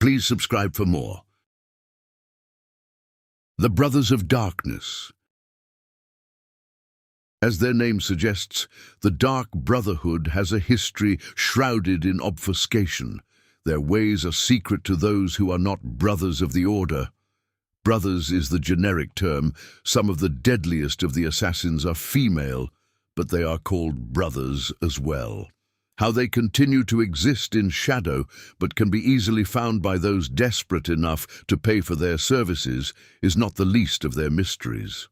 Please subscribe for more. The Brothers of Darkness. As their name suggests, the Dark Brotherhood has a history shrouded in obfuscation. Their ways are secret to those who are not brothers of the Order. Brothers is the generic term. Some of the deadliest of the assassins are female, but they are called brothers as well. How they continue to exist in shadow, but can be easily found by those desperate enough to pay for their services, is not the least of their mysteries.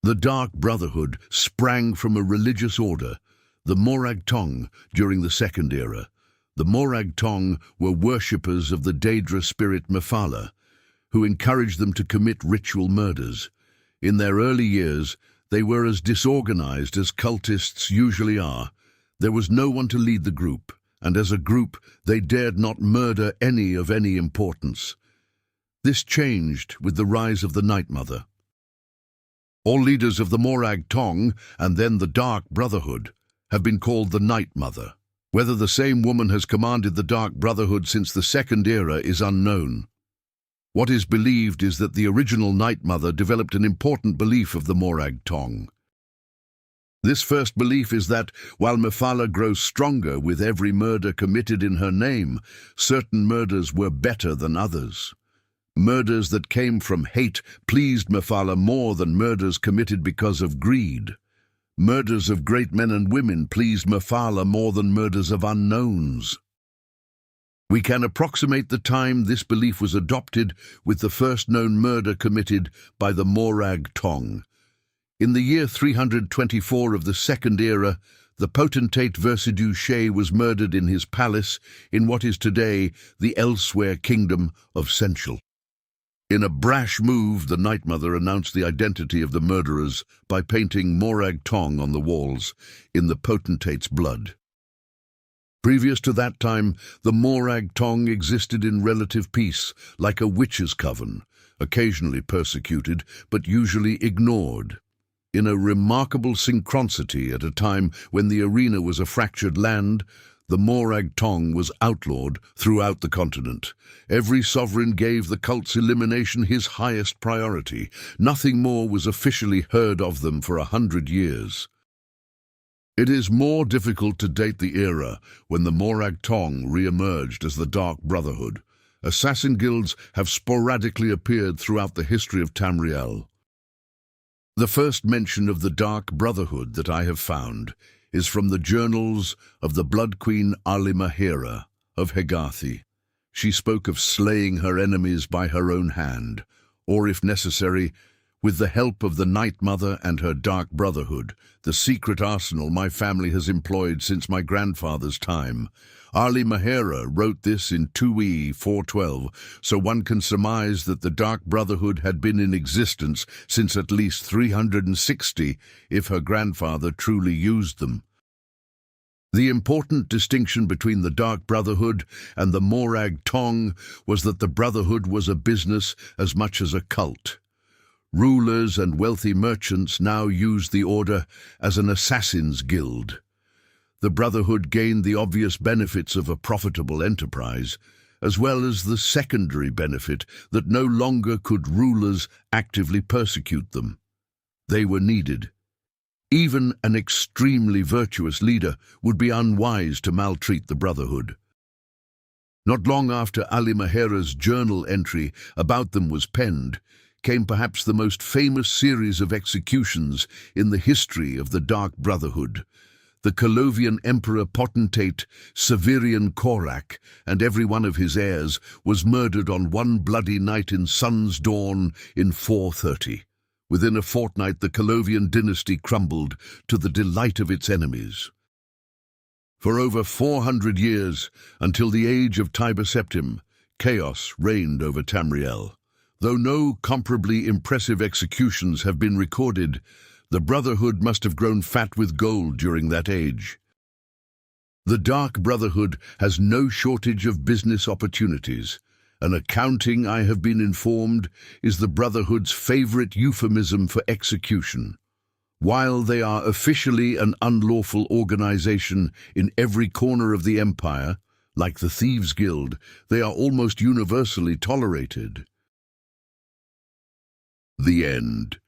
The Dark Brotherhood sprang from a religious order, the Morag Tong, during the Second Era. The Morag Tong were worshippers of the Daedra spirit Mephala, who encouraged them to commit ritual murders. In their early years, they were as disorganized as cultists usually are. There was no one to lead the group, and as a group, they dared not murder any of any importance. This changed with the rise of the Night Mother. All leaders of the Morag Tong, and then the Dark Brotherhood, have been called the Night Mother. Whether the same woman has commanded the Dark Brotherhood since the Second Era is unknown. What is believed is that the original Night Mother developed an important belief of the Morag Tong. This first belief is that, while Mephala grows stronger with every murder committed in her name, certain murders were better than others. Murders that came from hate pleased Mephala more than murders committed because of greed. Murders of great men and women pleased Mephala more than murders of unknowns. We can approximate the time this belief was adopted with the first known murder committed by the Morag Tong. In the year 324 of the Second Era, the potentate Versidue Shea was murdered in his palace in what is today the Elsewhere Kingdom of Senchal. In a brash move, the Night Mother announced the identity of the murderers by painting Morag Tong on the walls in the potentate's blood. Previous to that time, the Morag Tong existed in relative peace, like a witch's coven, occasionally persecuted but usually ignored. In a remarkable synchronicity at a time when the arena was a fractured land, the Morag Tong was outlawed throughout the continent. Every sovereign gave the cult's elimination his highest priority. Nothing more was officially heard of them for 100 years. It is more difficult to date the era when the Morag Tong re-emerged as the Dark Brotherhood. Assassin guilds have sporadically appeared throughout the history of Tamriel. The first mention of the Dark Brotherhood that I have found is from the journals of the Blood Queen Alimahera of Hegarthi. She spoke of slaying her enemies by her own hand, or if necessary, with the help of the Night Mother and her Dark Brotherhood, the secret arsenal my family has employed since my grandfather's time. Alimahera wrote this in 2E 412, so one can surmise that the Dark Brotherhood had been in existence since at least 360, if her grandfather truly used them. The important distinction between the Dark Brotherhood and the Morag Tong was that the Brotherhood was a business as much as a cult. Rulers and wealthy merchants now used the order as an assassin's guild. The Brotherhood gained the obvious benefits of a profitable enterprise, as well as the secondary benefit that no longer could rulers actively persecute them. They were needed. Even an extremely virtuous leader would be unwise to maltreat the Brotherhood. Not long after Alimahera's journal entry about them was penned, came perhaps the most famous series of executions in the history of the Dark Brotherhood. The Colovian Emperor Potentate Severian Korak and every one of his heirs was murdered on one bloody night in sun's dawn in 430. Within a fortnight, the Colovian dynasty crumbled to the delight of its enemies. For over 400 years, until the age of Tiber Septim, chaos reigned over Tamriel. Though no comparably impressive executions have been recorded, the Brotherhood must have grown fat with gold during that age. The Dark Brotherhood has no shortage of business opportunities. An accounting, I have been informed, is the Brotherhood's favorite euphemism for execution. While they are officially an unlawful organization in every corner of the empire, Like the Thieves' Guild, they are almost universally tolerated. The end.